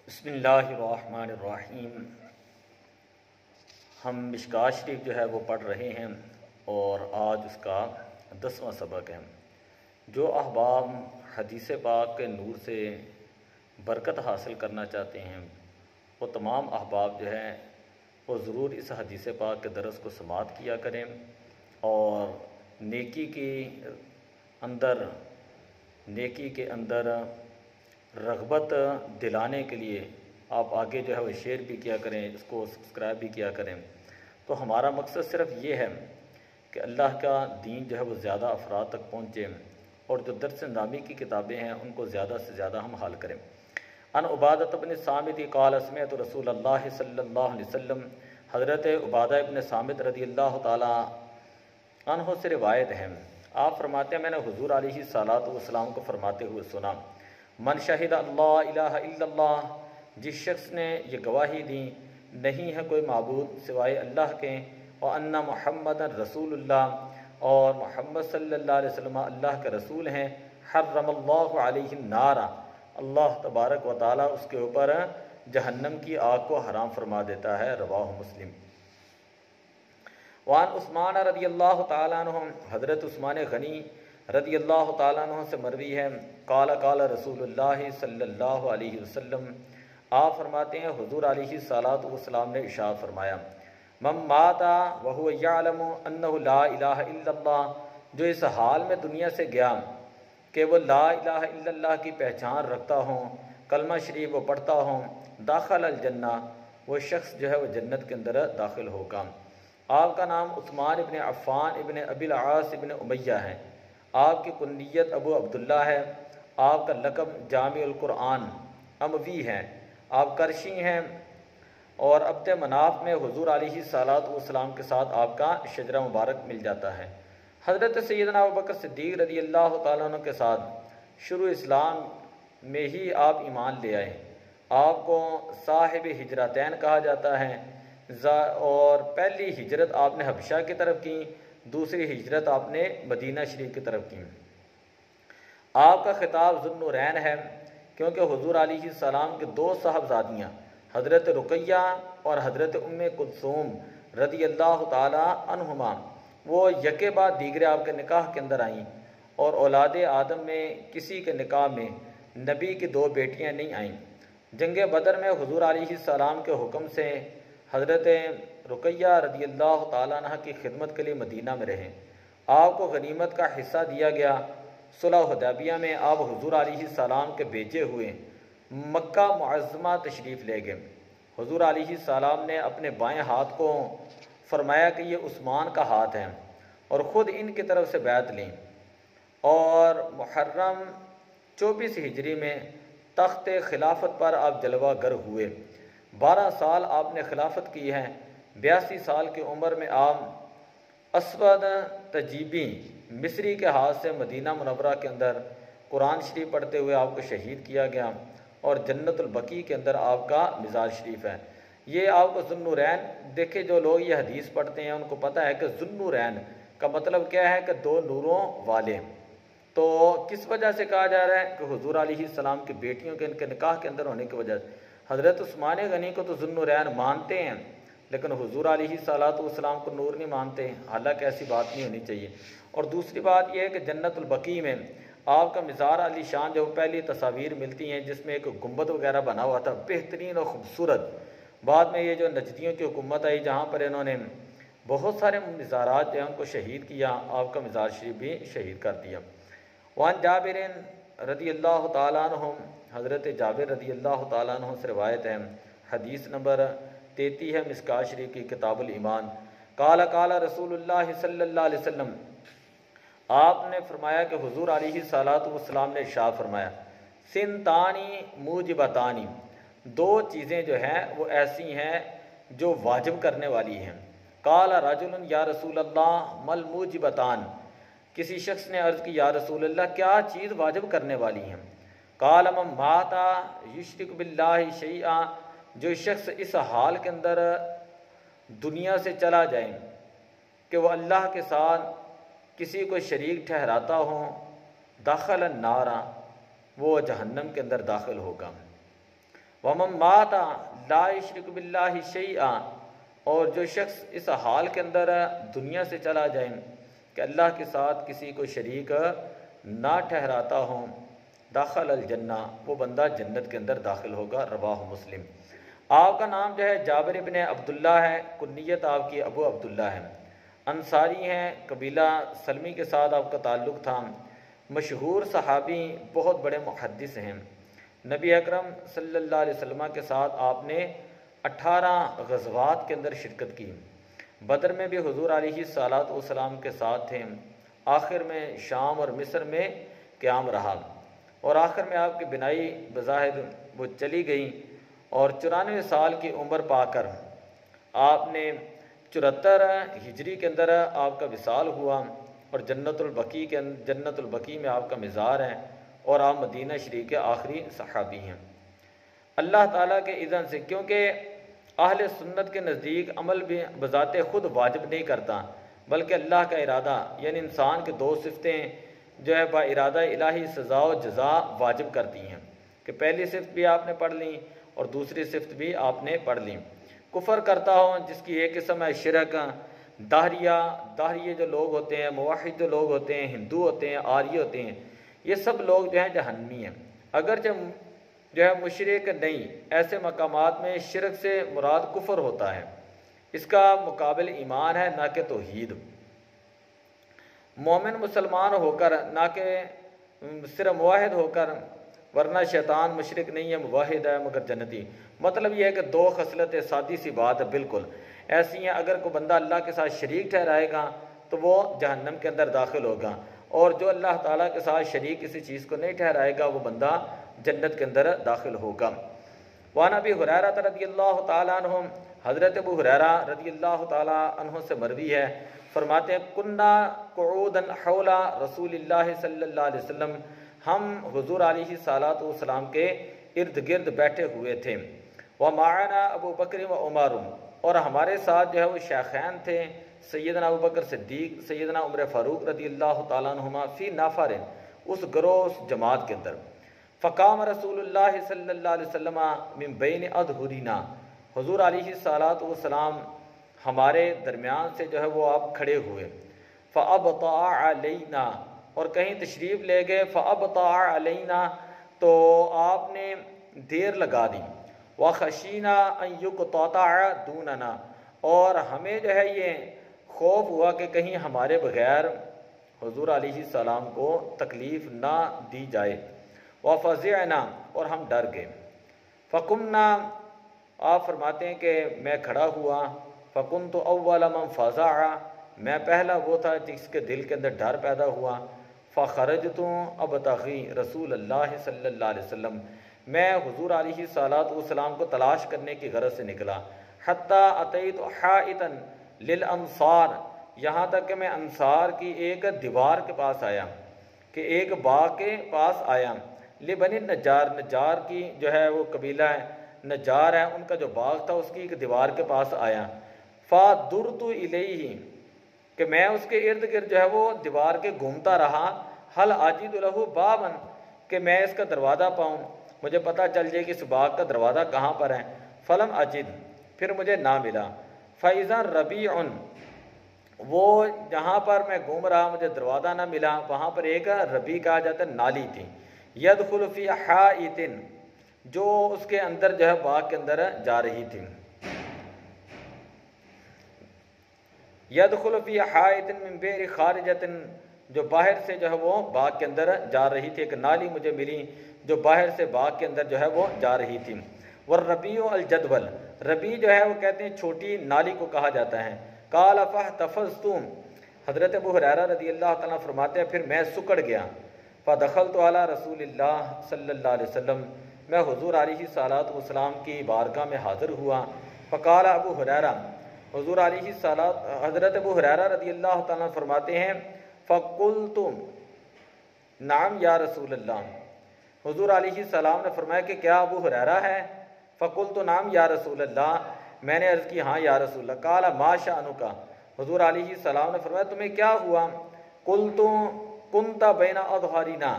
بسم اللہ الرحمن الرحیم۔ ہم مشکوٰۃ شریف جو ہے وہ پڑھ رہے ہیں اور آج اس کا 10واں سبق ہے۔ جو احباب حدیث پاک کے نور سے برکت حاصل کرنا چاہتے ہیں وہ تمام احباب جو ہیں وہ ضرور اس حدیث پاک کے درس کو سماعت کیا کریں اور نیکی کے اندر رغبت دلانے کے لیے آپ آگے جو ہے وہ شیئر بھی کیا کریں، اس کو سبسکرائب بھی کیا کریں۔ تو ہمارا مقصد صرف یہ ہے کہ اللہ کا دین جو ہے وہ زیادہ افراد تک پہنچے اور جو درس نظامی کی کتابیں ہیں ان کو زیادہ سے زیادہ ہم حل کریں۔ ان عبادۃ بن صامت قال سمعت رسول اللہ صلی اللہ علیہ وسلم، حضرت عبادہ ابن صامت رضی اللہ تعالی عنہ سے روایت ہے، آپ فرماتے ہیں میں نے حضور علیہ الصلاۃ والسلام کو فرماتے ہوئے سنا، من شہد اللہ الہ الا اللہ، جس شخص نے یہ گواہی دی نہیں ہے کوئی معبود سوائے اللہ کے، وان محمد رسول اللہ، اور محمد صلی اللہ علیہ وسلم اللہ کے رسول ہیں، حرم اللہ علیہ النار، اللہ تبارک و تعالیٰ اس کے اوپر جہنم کی آگ کو حرام فرما دیتا ہے، رواہ مسلم۔ وعن عثمان رضی اللہ تعالیٰ عنہ، حضرت عثمان غنی رضی اللہ تعالیٰ عنہ سے مروی ہے، قال قال رسول اللہ صلی اللہ علیہ وسلم، آپ فرماتے ہیں حضور علیہ الصلاۃ والسلام نے ارشاد فرمایا، من مات وهو یعلم انہ لا الہ الا اللہ، جو اس حال میں دنیا سے گیا کہ وہ لا الہ الا اللہ کی پہچان رکھتا ہوں، کلمہ شریف وہ پڑھتا ہوں، داخل الجنہ، وہ شخص جو ہے وہ جنت کے اندر داخل ہوگا۔ آپ کا نام عثمان ابن عفان ابن ابی العاص ابن امیہ ہے، آپ کی کنیت ابو عبداللہ ہے، آپ کا لقب جامع القرآن اموی ہے، آپ کرشی ہیں اور عبد مناف میں حضور علیہ الصلاۃ والسلام کے ساتھ آپ کا شجرہ مبارک مل جاتا ہے۔ حضرت سیدنا ابوبکر صدیق رضی اللہ تعالیٰ عنہ کے ساتھ شروع اسلام میں ہی آپ ایمان لے آئے، آپ کو صاحب ہجرتین کہا جاتا ہے، اور پہلی ہجرت آپ نے حبشہ کی طرف کی، دوسری ہجرت آپ نے مدینہ شریف کی طرف کی۔ آپ کا خطاب ذو النورین ہے کیونکہ حضور علیہ السلام کے دو صاحبزادیاں حضرت رقیہ اور حضرت ام کلثوم رضی اللہ تعالی عنہما وہ یکے بعد دیگرے آپ کے نکاح کے اندر آئیں، اور اولاد آدم میں کسی کے نکاح میں نبی کی دو بیٹیاں نہیں آئیں۔ جنگ بدر میں حضور علیہ السلام کے حکم سے حضرت رقیہ رضی اللہ تعالیٰ عنہ کی خدمت کے لیے مدینہ میں رہیں، آپ کو غنیمت کا حصہ دیا گیا۔ صلح حدیبیہ میں آپ حضور علیہ السلام کے بھیجے ہوئے مکہ معظمہ تشریف لے گئے۔ حضور علیہ السلام نے اپنے بائیں ہاتھ کو فرمایا کہ یہ عثمان کا ہاتھ ہے اور خود ان کی طرف سے بیعت لیں، اور محرم 24 ہجری میں تخت خلافت پر آپ جلوہ گر ہوئے۔ 12 سال آپ نے خلافت کی ہے۔ 82 سال کی عمر میں آپ اسود تجیبی مصری کے ہاتھ سے مدینہ منورہ کے اندر قرآن شریف پڑھتے ہوئے آپ کو شہید کیا گیا، اور جنت البقیع کے اندر آپ کا مزار شریف ہے۔ یہ آپ کو ذو النورین، دیکھیں جو لوگ یہ حدیث پڑھتے ہیں ان کو پتہ ہے کہ ذو النورین کا مطلب کیا ہے کہ دو نوروں والے۔ تو کس وجہ سے کہا جا رہا ہے کہ حضور علیہ السلام کی بیٹیوں کے ان کے نکاح کے اندر ہونے کی وجہ سے۔ حضرت عثمان غنی کو تو ذو النورین مانتے ہیں لیکن حضور علیہ الصلاۃ والسلام کو نور نہیں مانتے، حالانکہ ایسی بات نہیں ہونی چاہیے۔ اور دوسری بات یہ ہے کہ جنت البقیع میں آپ کا مزار علی شان جو پہلی تصاویر ملتی ہیں جس میں ایک گنبد وغیرہ بنا ہوا تھا بہترین اور خوبصورت۔ بعد میں یہ جو نجدیوں کی حکومت آئی جہاں پر انہوں نے بہت سارے مزارات جو ہیں ان کو شہید کیا، آپ کا مزار شریف بھی شہید کر دیا۔ وعن جابر رضی اللہ تعالیٰ عنہ، حضرت جابر رضی اللہ تعالیٰ عنہ سے روایت ہے، حدیث نمبر 33 ہے مشکوٰۃ شریف کی کتاب الایمان، قال قال رسول اللہ صلی اللہ علیہ وسلم، آپ نے فرمایا کہ حضور علیہ الصلاۃ والسلام نے ارشاد فرمایا، سنتانی موجبتانی، دو چیزیں جو ہیں وہ ایسی ہیں جو واجب کرنے والی ہیں۔ قال رجل یا رسول اللہ مل موجبتان، کسی شخص نے عرض کی یا رسول اللہ کیا چیز واجب کرنے والی ہیں؟ قال من مات یشرک باللہ شیئا، جو شخص اس حال کے اندر دنیا سے چلا جائے کہ وہ اللہ کے ساتھ کسی کو شریک ٹھہراتا ہو، داخل النار، وہ جہنم کے اندر داخل ہوگا۔ وَمَن مَّاتَ لَا يُشْرِكُ بِاللَّهِ شَيْئًا، اور جو شخص اس حال کے اندر دنیا سے چلا جائے کہ اللہ کے ساتھ کسی کو شریک نہ ٹھہراتا ہوں، داخل الجنہ، وہ بندہ جنت کے اندر داخل ہوگا۔ رواہ مسلم۔ آپ کا نام جو ہے جابر ابن عبداللہ ہے، کنیت آپ کی ابو عبداللہ ہے، انصاری ہیں، قبیلہ سلمی کے ساتھ آپ کا تعلق تھا، مشہور صحابی، بہت بڑے محدث ہیں۔ نبی اکرم صلی اللہ علیہ وسلم کے ساتھ آپ نے 18 غزوات کے اندر شرکت کی۔ بدر میں بھی حضور علیہ الصلوۃ والسلام کے ساتھ تھے، آخر میں شام اور مصر میں قیام رہا، اور آخر میں آپ کی بینائی بظاہر وہ چلی گئی، اور 94 سال کی عمر پا کر آپ نے 74 ہجری کے اندر آپ کا وصال ہوا، اور جنت البقیع میں آپ کا مزار ہے، اور آپ مدینہ شریف کے آخری صحابی ہیں۔ اللہ تعالیٰ کے اذن سے، کیونکہ اہل سنت کے نزدیک عمل بھی بذات خود واجب نہیں کرتا، بلکہ اللہ کا ارادہ، یعنی انسان کے 2 صفتیں جو ہے با ارادہ الہی سزا و جزا واجب کرتی ہیں، کہ پہلی صفت بھی آپ نے پڑھ لی اور دوسری صفت بھی آپ نے پڑھ لی۔ کفر کرتا ہو، جس کی ایک قسم ہے شرک، داہریے جو لوگ ہوتے ہیں، موحد جو لوگ ہوتے ہیں، ہندو ہوتے ہیں، آریہ ہوتے ہیں، یہ سب لوگ جو ہیں جہنمی ہیں۔ اگرچہ جو ہے مشرک نہیں، ایسے مقامات میں شرک سے مراد کفر ہوتا ہے، اس کا مقابل ایمان ہے، نہ کہ توحید۔ مومن مسلمان ہو کر، نہ کہ صرف موحد ہو کر، ورنہ شیطان مشرک نہیں ہے، موحد ہے مگر جنتی۔ مطلب یہ ہے کہ 2 خصلتیں، سادی سی بات ہے بالکل ایسی ہیں، اگر کوئی بندہ اللہ کے ساتھ شریک ٹھہرائے گا تو وہ جہنم کے اندر داخل ہوگا، اور جو اللہ تعالیٰ کے ساتھ شریک کسی چیز کو نہیں ٹھہرائے گا وہ بندہ جنت کے اندر داخل ہوگا۔ وعن ابی ہریرہ رضی اللہ تعالیٰ عنہ، حضرت ابو ہریرہ رضی اللہ تعالیٰ عنہ سے مروی ہے، فرماتے ہیں کنا قعودا حول رسول اللہ صلی اللہ علیہ وسلم، ہم حضور علیہ الصلوۃ والسلام کے ارد گرد بیٹھے ہوئے تھے، ومعنا ابو بکر و عمر، اور ہمارے ساتھ جو ہے وہ شیخین تھے، سیدنا ابو بکر صدیق، سیدنا عمر فاروق رضی اللہ تعالیٰ عنہما، فی نفر، اس گروہ، اس جماعت کے اندر۔ فقام رسول اللہ صلی اللہ علیہ وسلم من بین اظہرنا، حضور علیہ الصلوۃ والسلام ہمارے درمیان سے جو ہے وہ آپ کھڑے ہوئے، فابطأ علینا، اور کہیں تشریف لے گئے، فابطأ علینا، تو آپ نے دیر لگا دی، وخشینا ان یقتطع دوننا، اور ہمیں جو ہے یہ خوف ہوا کہ کہیں ہمارے بغیر حضور علیہ السلام کو تکلیف نہ دی جائے، وفزعنا، اور ہم ڈر گئے، فقمنا، آپ فرماتے ہیں کہ میں کھڑا ہوا، فکنت اول من فزع، میں پہلا وہ تھا جس کے دل کے اندر ڈر پیدا ہوا، فخرجت ابتغی رسول اللہ صلی اللہ علیہ وسلم، میں حضور علیہ الصلوۃ والسلام کو تلاش کرنے کی غرض سے نکلا، حتی اتیت حائطا للانصار، یہاں تک کہ میں انصار کی ایک دیوار کے پاس آیا، کہ ایک باغ کے پاس آیا، لبنی نجار، نجار کی جو ہے وہ قبیلہ ہے، نجار ہے، ان کا جو باغ تھا اس کی ایک دیوار کے پاس آیا، فدرت الیہ، کہ میں اس کے ارد گرد جو ہے وہ دیوار کے گھومتا رہا، حل اجد لہ بابا، کہ میں اس کا دروازہ پاؤں، مجھے پتہ چل جائے کہ اس باغ کا دروازہ کہاں پر ہے، فلم اجد، پھر مجھے نہ ملا، فاذا ربیع، وہ جہاں پر میں گھوم رہا مجھے دروازہ نہ ملا، وہاں پر ایک ربیع کہا جاتا ہے نالی تھی، یدخل فی حائط، جو اس کے اندر جو ہے باغ کے اندر جا رہی تھی، یدخل فی حائط من بئر خارجۃ، جو باہر سے جو ہے وہ باغ کے اندر جا رہی تھی، ایک نالی مجھے ملی جو باہر سے باغ کے اندر جو ہے وہ جا رہی تھی، والربیع الجدول، ربیع جو ہے وہ کہتے ہیں چھوٹی نالی کو کہا جاتا ہے، قال فاحتفظت، حضرت ابو ہریرہ رضی اللہ تعالیٰ فرماتے ہیں پھر میں سکڑ گیا، فدخلت علی رسول اللہ صلی اللہ علیہ وسلم، میں حضور علیہ الصلوۃ والسلام کی بارگاہ میں حاضر ہوا، فقال ابو ہریرہ، حضور علیہ الصلوۃ، حضرت ابو ہریرہ رضی اللہ تعالیٰ فرماتے ہیں فقلت نعم یا رسول اللہ، حضور علیہ السلام نے فرمایا کہ کیا ابو ہریرہ ہے، فقلت نعم یا رسول اللہ، میں نے عرض کی ہاں یا رسول اللہ، قال ما شأنک، حضور علیہ السلام نے فرمایا تمہیں کیا ہوا، قلت کنت بین اظہرنا،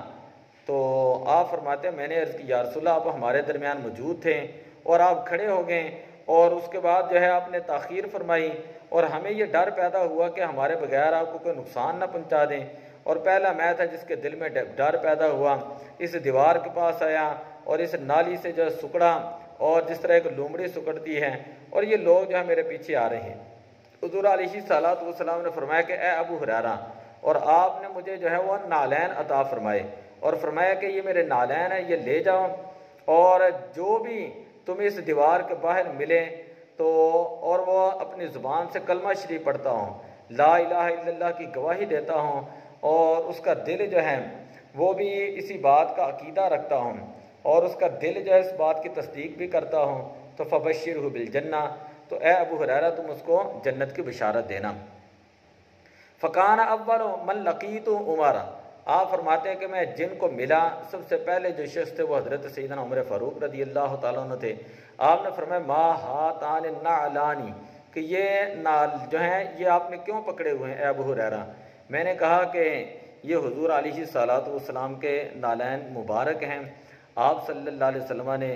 تو آپ فرماتے ہیں میں نے عرض کی یا رسول اللہ آپ ہمارے درمیان موجود تھے اور آپ کھڑے ہو گئے اور اس کے بعد جو ہے آپ نے تاخیر فرمائی اور ہمیں یہ ڈر پیدا ہوا کہ ہمارے بغیر آپ کو کوئی نقصان نہ پہنچا دیں، اور پہلا میں تھا جس کے دل میں ڈر پیدا ہوا، اس دیوار کے پاس آیا اور اس نالی سے جو سکڑا اور جس طرح ایک لومڑی سکڑتی ہے، اور یہ لوگ جو ہے میرے پیچھے آ رہے ہیں۔ حضور علیہ الصلوۃ والسلام نے فرمایا کہ اے ابو ہریرہ، اور آپ نے مجھے جو ہے وہ نالین عطا فرمائے اور فرمایا کہ یہ میرے نالین ہیں، یہ لے جاؤ، اور جو بھی تمہیں اس دیوار کے باہر ملے تو اور وہ اپنی زبان سے کلمہ شریف پڑھتا ہوں، لا الہ الا اللہ کی گواہی دیتا ہوں، اور اس کا دل جو ہے وہ بھی اسی بات کا عقیدہ رکھتا ہوں، اور اس کا دل جو ہے اس بات کی تصدیق بھی کرتا ہوں، تو فبشرہ بالجنہ، تو اے ابو ہریرہ تم اس کو جنت کی بشارت دینا۔ فکان اول من لقیت عمر، آپ فرماتے ہیں کہ میں جن کو ملا سب سے پہلے جو شخص تھے وہ حضرت سیدنا عمر فاروق رضی اللہ تعالیٰ عنہ تھے۔ آپ نے فرمایا ما ہاتان النعلانی، کہ یہ نال جو ہیں یہ آپ نے کیوں پکڑے ہوئے ہیں اے ابو ہریرہ؟ میں نے کہا کہ یہ حضور علیہ الصلوۃ والسلام کے نالین مبارک ہیں، آپ صلی اللہ علیہ وسلم نے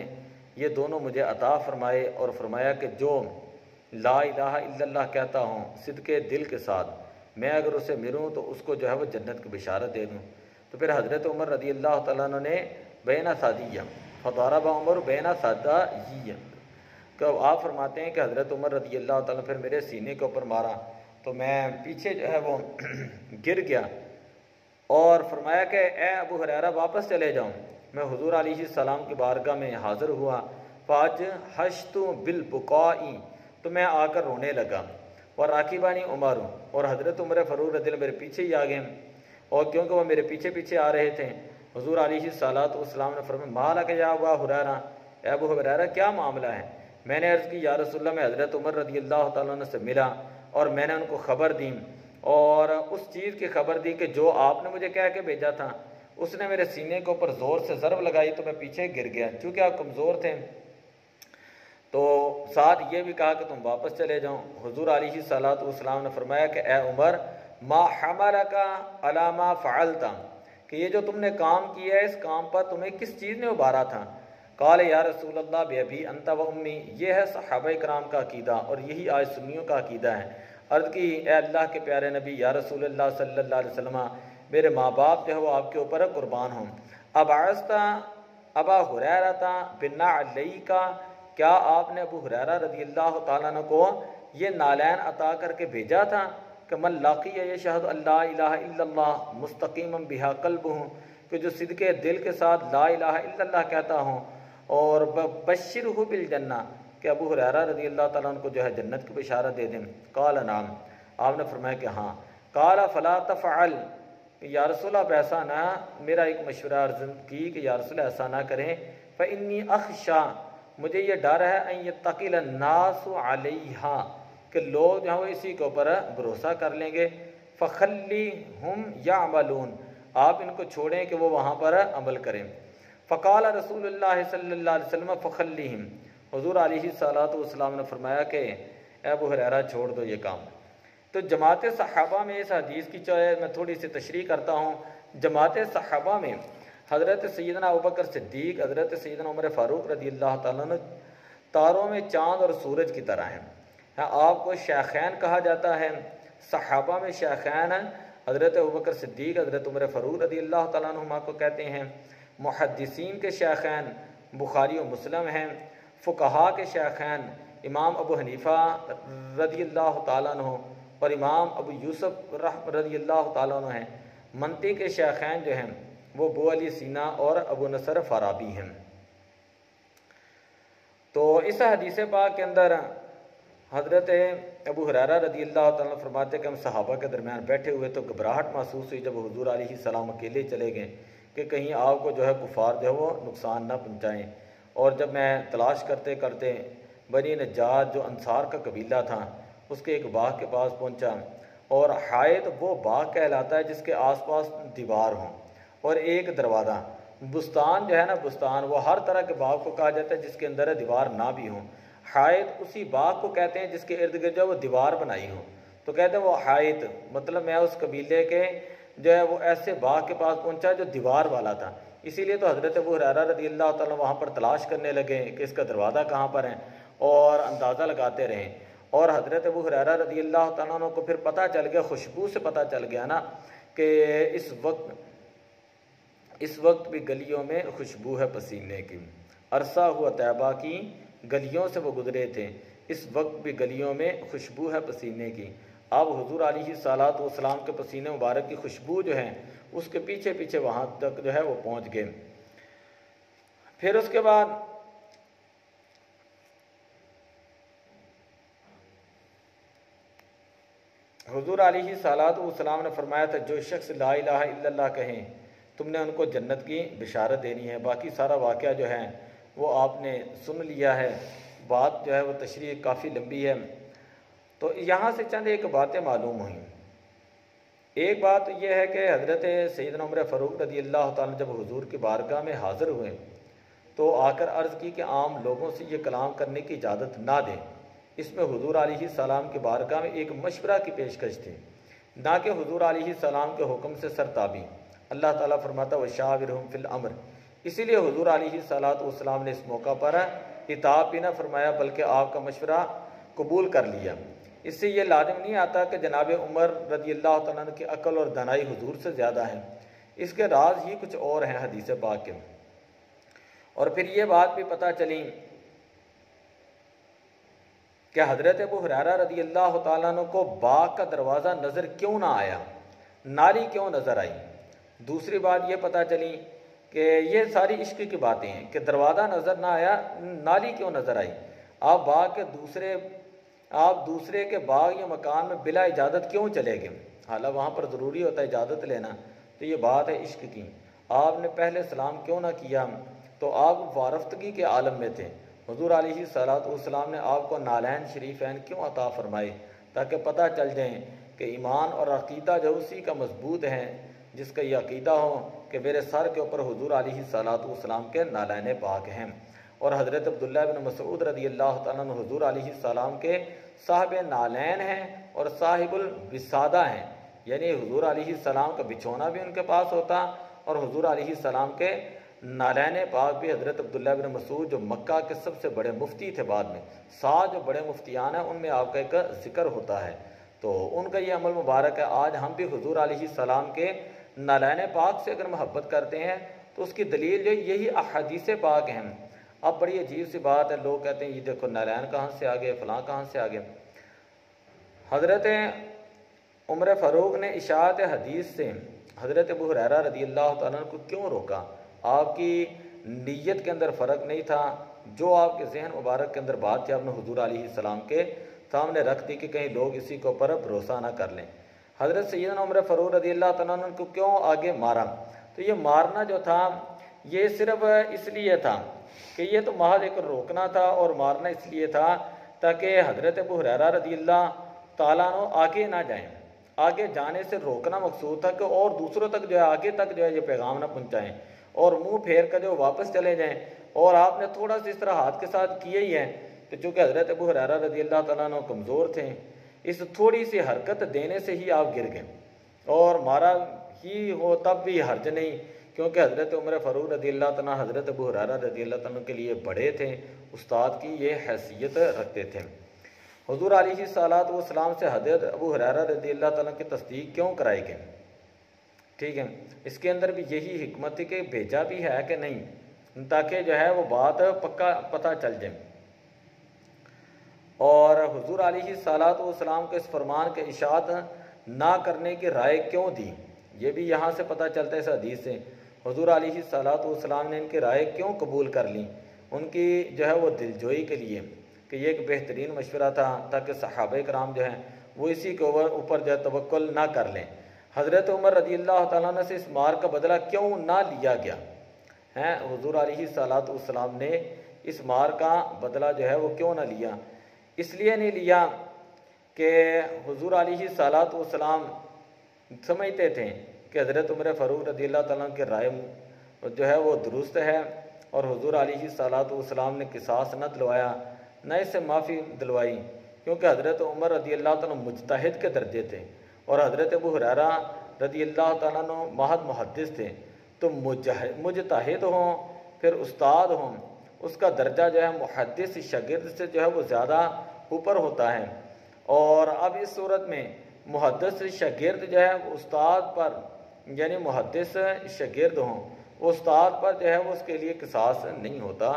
یہ دونوں مجھے عطا فرمائے، اور فرمایا کہ جو لا الہ الا اللہ کہتا ہوں صدقے دل کے ساتھ، میں اگر اسے ملوں تو اس کو جو ہے وہ جنت کی بشارت دے دوں۔ تو پھر حضرت عمر رضی اللہ تعالیٰ عنہ نے بین سادیہ فضرب عمر بین سادیہ، کہ آپ فرماتے ہیں کہ حضرت عمر رضی اللہ تعالیٰ پھر میرے سینے کے اوپر مارا تو میں پیچھے جو ہے وہ گر گیا، اور فرمایا کہ اے ابو ہریرہ واپس چلے جاؤں۔ میں حضور علیہ السلام کی بارگاہ میں حاضر ہوا، فاج حشت بالبکائی، تو میں آ کر رونے لگا، اور راکبانی عمر، اور حضرت عمر فاروق رضی اللہ میرے پیچھے ہی آ گئے، اور کیونکہ وہ میرے پیچھے پیچھے آ رہے تھے۔ حضور علیہ الصلوۃ والسلام نے فرمایا ما لک یا ابا ہریرہ، اے ابو ہریرہ کیا معاملہ ہے؟ میں نے عرض کی یا رسول اللہ میں حضرت عمر رضی اللہ تعالیٰ عنہ سے ملا اور میں نے ان کو خبر دی، اور اس چیز کی خبر دی کہ جو آپ نے مجھے کہہ کے بھیجا تھا، اس نے میرے سینے کے اوپر زور سے ضرب لگائی تو میں پیچھے گر گیا، چونکہ آپ کمزور تھے، تو ساتھ یہ بھی کہا کہ تم واپس چلے جاؤ۔ حضور علیہ الصلوۃ والسلام نے فرمایا کہ اے عمر ما حملک علی ما فعلت، کہ یہ جو تم نے کام کیا ہے اس کام پر تمہیں کس چیز نے ابھارا تھا؟ قال یا رسول اللہ بابی انت و امی، یہ ہے صحابہ کرام کا عقیدہ اور یہی آج سنیوں کا عقیدہ ہے۔ عرض کی اے اللہ کے پیارے نبی یا رسول اللہ صلی اللہ علیہ وسلم، میرے ماں باپ جو ہے وہ آپ کے اوپر قربان ہوں۔ ابعثت ابا ہریرہ بنعلیک، کیا آپ نے ابو ہریرہ رضی اللہ تعالیٰ عنہ کو یہ نالین عطا کر کے بھیجا تھا کہ من لاقی یشہد اللہ الہ الا اللہ مستقیما بہا قلبہ، کہ جو صدقے دل کے ساتھ لا الہ الا اللہ کہتا ہوں، اور بشرہ بالجنہ، کہ ابو ہریرہ رضی اللہ تعالیٰ عنہ کو جو ہے جنت کی بشارت دے دیں۔ قال نعم، آپ نے فرمایا کہ ہاں۔ قال فلا تفعل، یا رسول اللہ ایسا نہ، میرا ایک مشورہ عرض کی کہ یا رسول اللہ ایسا نہ کریں، فانی اخشا، مجھے یہ ڈر ہے ان یتقل الناس علیہا، کہ لوگ جو ہیں وہ اسی کے اوپر بھروسہ کر لیں گے، فخلیہم یعملون، آپ ان کو چھوڑیں کہ وہ وہاں پر عمل کریں۔ فقال رسول اللہ صلی اللہ علیہ وسلم فخلیہم، حضور علیہ الصلوۃ والسلام نے فرمایا کہ اے ابو ہریرہ چھوڑ دو یہ کام۔ تو جماعت صحابہ میں اس حدیث کی چاہے میں تھوڑی سی تشریح کرتا ہوں۔ جماعت صحابہ میں حضرت سیدنا ابوبکر صدیق، حضرت سیدنا عمر فاروق رضی اللہ تعالیٰ عنہ تاروں میں چاند اور سورج کی طرح ہیں۔ آپ کو شیخین کہا جاتا ہے، صحابہ میں شیخین حضرت ابوبکر صدیق، حضرت عمر فاروق رضی اللہ تعالیٰ عنہما کو کہتے ہیں۔ محدثین کے شیخین بخاری و مسلم ہیں۔ فقہا کے شیخین امام ابو حنیفہ رضی اللہ تعالیٰ عنہ اور امام ابو یوسف رضی اللہ تعالیٰ عنہ ہیں۔ منطق کے شیخین جو ہیں وہ ابو علی سینا اور ابو نصر فارابی ہیں۔ تو اس حدیث پاک کے اندر حضرت ابو ہریرہ رضی اللہ تعالیٰ عنہ فرماتے کہ ہم صحابہ کے درمیان بیٹھے ہوئے تو گھبراہٹ محسوس ہوئی جب حضور علیہ السلام اکیلے چلے گئے کہ کہیں آپ کو جو ہے کفار جو ہے وہ نقصان نہ پہنچائیں، اور جب میں تلاش کرتے کرتے بنی نجار جو انصار کا قبیلہ تھا اس کے ایک باغ کے پاس پہنچا، اور حائط وہ باغ کہلاتا ہے جس کے آس پاس دیوار ہوں اور ایک دروازہ۔ بستان جو ہے نا، بستان وہ ہر طرح کے باغ کو کہا جاتا ہے جس کے اندر دیوار نہ بھی ہوں۔ حائط اسی باغ کو کہتے ہیں جس کے ارد گرد جو ہے وہ دیوار بنائی ہو، تو کہتے ہیں وہ حائط۔ مطلب میں اس قبیلے کے جو ہے وہ ایسے باغ کے پاس پہنچا جو دیوار والا تھا، اسی لیے تو حضرت ابو ہریرہ رضی اللہ تعالیٰ وہاں پر تلاش کرنے لگے کہ اس کا دروازہ کہاں پر ہے، اور اندازہ لگاتے رہیں. اور حضرت ابو ہریرہ رضی اللہ تعالیٰ عنہ کو پھر پتہ چل گیا، خوشبو سے پتہ چل گیا نا کہ اس وقت بھی گلیوں میں خوشبو ہے پسینے کی. عرصہ ہوا طیبہ کی گلیوں سے وہ گزرے تھے، اس وقت بھی گلیوں میں خوشبو ہے پسینے کی. اب حضور علیہ الصلوۃ والسلام کے پسینے مبارک کی خوشبو جو ہے اس کے پیچھے پیچھے وہاں تک جو ہے وہ پہنچ گئے. پھر اس کے بعد حضور علیہ الصلوۃ والسلام نے فرمایا تھا جو شخص لا الہ الا اللہ کہیں تم نے ان کو جنت کی بشارت دینی ہے. باقی سارا واقعہ جو ہے وہ آپ نے سن لیا ہے، بات جو ہے وہ تشریح کافی لمبی ہے. تو یہاں سے چند ایک باتیں معلوم ہوئیں. ایک بات یہ ہے کہ حضرت سیدنا عمر فاروق رضی اللہ تعالیٰ جب حضور کی بارگاہ میں حاضر ہوئے تو آ کر عرض کی کہ عام لوگوں سے یہ کلام کرنے کی اجازت نہ دیں. اس میں حضور علیہ السلام کی بارگاہ میں ایک مشورہ کی پیشکش تھی، نہ کہ حضور علیہ السلام کے حکم سے سرتابی. اللہ تعالیٰ فرماتا وشاورہم فی الامر، اسی لیے حضور علیہ السلام نے اس موقع پر اطاعت بھی نہ فرمایا بلکہ آپ کا مشورہ قبول کر لیا. اس سے یہ لازم نہیں آتا کہ جناب عمر رضی اللہ تعالیٰ عنہ کی عقل اور دانائی حضور سے زیادہ ہے، اس کے راز ہی کچھ اور ہیں حدیث پاک کے. اور پھر یہ بات بھی پتہ چلی کہ حضرت ابو ہریرہ رضی اللہ تعالیٰ عنہ کو باغ کا دروازہ نظر کیوں نہ آیا، نالی کیوں نظر آئی. دوسری بات یہ پتہ چلی کہ یہ ساری عشق کی باتیں ہیں کہ دروازہ نظر نہ آیا، نالی کیوں نظر آئی. آپ دوسرے کے باغ یا مکان میں بلا اجازت کیوں چلے گئے، حالانکہ وہاں پر ضروری ہوتا ہے اجازت لینا. تو یہ بات ہے عشق کی. آپ نے پہلے سلام کیوں نہ کیا، تو آپ وارفتگی کے عالم میں تھے. حضور علیہ الصلوۃ والسلام نے آپ کو نالین شریفین کیوں عطا فرمائے، تاکہ پتہ چل جائیں کہ ایمان اور عقیدہ جو اسی کا مضبوط ہے جس کا یہ عقیدہ ہو کہ میرے سر کے اوپر حضور علیہ الصلوۃ والسلام کے نالین پاک ہیں. اور حضرت عبداللہ بن مسعود رضی اللہ تعالیٰ عنہ حضور علیہ السلام کے صاحب نالین ہیں اور صاحب الوسادہ ہیں، یعنی حضور علیہ السلام کا بچھونا بھی ان کے پاس ہوتا اور حضور علیہ السلام کے نالین پاک بھی. حضرت عبداللہ بن مسعود جو مکہ کے سب سے بڑے مفتی تھے، بعد میں 7 جو بڑے مفتیان ہیں ان میں آپ کا ایک ذکر ہوتا ہے، تو ان کا یہ عمل مبارک ہے. آج ہم بھی حضور علیہ السلام کے نالین پاک سے اگر محبت کرتے ہیں تو اس کی دلیل جو یہی احادیث پاک ہیں. اب بڑی عجیب سی بات ہے، لوگ کہتے ہیں یہ دیکھو نالین کہاں سے آ گئے، فلاں کہاں سے آ گئے. حضرت عمر فاروق نے اشاعت حدیث سے حضرت ابو ہریرہ رضی اللہ تعالیٰ عنہ کو کیوں روکا؟ آپ کی نیت کے اندر فرق نہیں تھا، جو آپ کے ذہن مبارک کے اندر بات تھی آپ نے حضور علیہ السلام کے سامنے رکھ دی کہ کہیں لوگ اسی کے اوپر بھروسہ نہ کر لیں. حضرت سیدنا عمر فاروق رضی اللہ تعالیٰ عنہ کو کیوں آگے مارا؟ تو یہ مارنا جو تھا یہ صرف اس لیے تھا کہ یہ تو محض ایک روکنا تھا، اور مارنا اس لیے تھا تاکہ حضرت ابو ہریرہ رضی اللہ تعالیٰ عنہ آگے نہ جائیں. آگے جانے سے روکنا مقصود تھا کہ اور دوسروں تک جو ہے آگے تک جو ہے یہ پیغام نہ پہنچائیں اور منہ پھیر کر جو واپس چلے جائیں. اور آپ نے تھوڑا سا اس طرح ہاتھ کے ساتھ کیا ہی ہے کہ چونکہ حضرت ابو ہریرہ رضی اللہ تعالیٰ عنہ کمزور تھے، اس تھوڑی سی حرکت دینے سے ہی آپ گر گئے. اور مارا ہی ہو تب بھی حرج نہیں، کیونکہ حضرت عمر فاروق رضی اللہ تعالیٰ حضرت ابو ہریرہ رضی اللہ تعالیٰ کے لیے بڑے تھے، استاد کی یہ حیثیت رکھتے تھے. حضور علیہ الصلوۃ والسلام سے حضرت ابو ہریرہ رضی اللہ تعالیٰ کی تصدیق کیوں کرائی گئی؟ ٹھیک ہے، اس کے اندر بھی یہی حکمت تھی کہ بھیجا بھی ہے کہ نہیں، تاکہ جو ہے وہ بات پکا پتہ چل جائے. اور حضور علیہ الصلوۃ والسلام کے اس فرمان کے اشاعت نہ کرنے کی رائے کیوں دی؟ یہ بھی یہاں سے پتہ چلتا ہے اس حدیث سے. حضور علیہ الصلوۃ والسلام نے ان کی رائے کیوں قبول کر لی؟ ان کی جو ہے وہ دلجوئی کے لیے کہ یہ ایک بہترین مشورہ تھا تاکہ صحابہ کرام جو ہیں وہ اسی کے اوپر جو ہے توکل نہ کر لیں. حضرت عمر رضی اللہ تعالیٰ عنہ سے اس مار کا بدلہ کیوں نہ لیا گیا ہے؟ حضور علیہ الصلوۃ والسلام نے اس مار کا بدلہ جو ہے وہ کیوں نہ لیا؟ اس لیے نہیں لیا کہ حضور علیہ الصلوۃ والسلام سمجھتے تھے کہ حضرت عمر فاروق رضی اللہ تعالیٰ عنہ کی رائے جو ہے وہ درست ہے، اور حضور علیہ الصلوۃ والسلام نے قصاص نہ دلوایا، نہ اس سے معافی دلوائی، کیونکہ حضرت عمر رضی اللہ تعالیٰ مجتہد کے درجے تھے اور حضرت ابو ہریرہ رضی اللہ تعالیٰ عنہ محض محدث تھے. تو مجتہد ہوں پھر استاد ہوں، اس کا درجہ جو ہے محدث شاگرد سے جو ہے وہ زیادہ اوپر ہوتا ہے۔ اور اب اس صورت میں محدث شاگرد جو ہے وہ استاد پر، یعنی محدث شاگرد ہوں، وہ استاد پر جو ہے وہ اس کے لیے قصاص نہیں ہوتا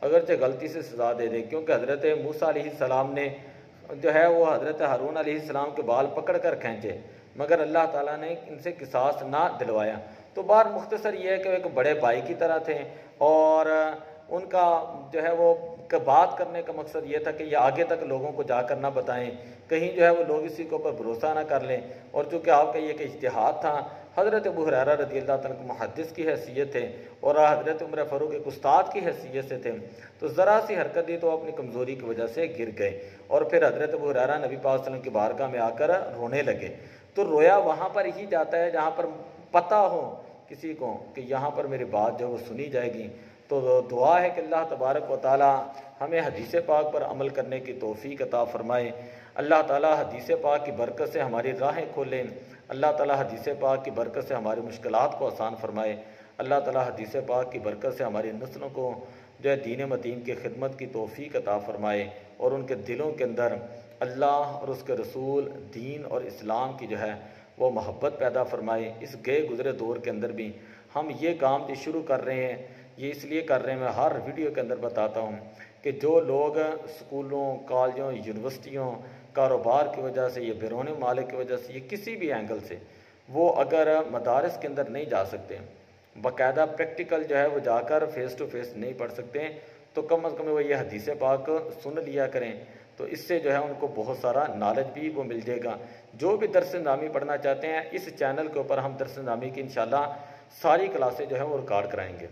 اگرچہ غلطی سے سزا دے دے، کیونکہ حضرت موسیٰ علیہ السلام نے جو ہے وہ حضرت ہارون علیہ السلام کے بال پکڑ کر کھینچے، مگر اللہ تعالیٰ نے ان سے قصاص نہ دلوایا۔ تو بار مختصر یہ ہے کہ وہ ایک بڑے بھائی کی طرح تھے، اور ان کا جو ہے وہ بات کرنے کا مقصد یہ تھا کہ یہ آگے تک لوگوں کو جا کر نہ بتائیں، کہیں جو ہے وہ لوگ اسی کے اوپر بھروسہ نہ کر لیں۔ اور چونکہ آپ کا یہ کہ اجتہاد تھا، حضرت ابو ہریرہ رضی اللہ تعالیٰ محدث کی حیثیت تھے اور حضرت عمر فاروق ایک استاد کی حیثیت سے تھے، تو ذرا سی حرکت دی تو اپنی کمزوری کی وجہ سے گر گئے، اور پھر حضرت ابو ہریرہ نبی پاک صلی اللہ علیہ وسلم کی بارگاہ میں آ کر رونے لگے۔ تو رویا وہاں پر ہی جاتا ہے جہاں پر پتہ ہو کسی کو کہ یہاں پر میری بات جو ہے وہ سنی جائے گی۔ تو دعا ہے کہ اللہ تبارک و تعالی ہمیں حدیث پاک پر عمل کرنے کی توفیق عطا فرمائے۔ اللہ تعالی حدیث پاک کی برکت سے ہماری راہیں کھولیں، اللہ تعالی حدیث پاک کی برکت سے ہماری مشکلات کو آسان فرمائے، اللہ تعالی حدیث پاک کی برکت سے ہماری نسلوں کو جو ہے دین متین کی خدمت کی توفیق عطا فرمائے، اور ان کے دلوں کے اندر اللہ اور اس کے رسول، دین اور اسلام کی جو ہے وہ محبت پیدا فرمائے۔ اس گئے گزرے دور کے اندر بھی ہم یہ کام جو شروع کر رہے ہیں، یہ اس لیے کر رہے ہیں، میں ہر ویڈیو کے اندر بتاتا ہوں کہ جو لوگ اسکولوں، کالجوں، یونیورسٹیوں، کاروبار کی وجہ سے، یہ بیرون ممالک کی وجہ سے، یہ کسی بھی اینگل سے وہ اگر مدارس کے اندر نہیں جا سکتے، باقاعدہ پریکٹیکل جو ہے وہ جا کر فیس ٹو فیس نہیں پڑھ سکتے، تو کم از کم وہ یہ حدیث پاک سن لیا کریں، تو اس سے جو ہے ان کو بہت سارا نالج بھی وہ مل جائے گا۔ جو بھی درس نظامی پڑھنا چاہتے ہیں، اس چینل کے اوپر ہم درس نظامی کی انشاءاللہ ساری کلاسیں جو ہے وہ ریکارڈ کرائیں گے۔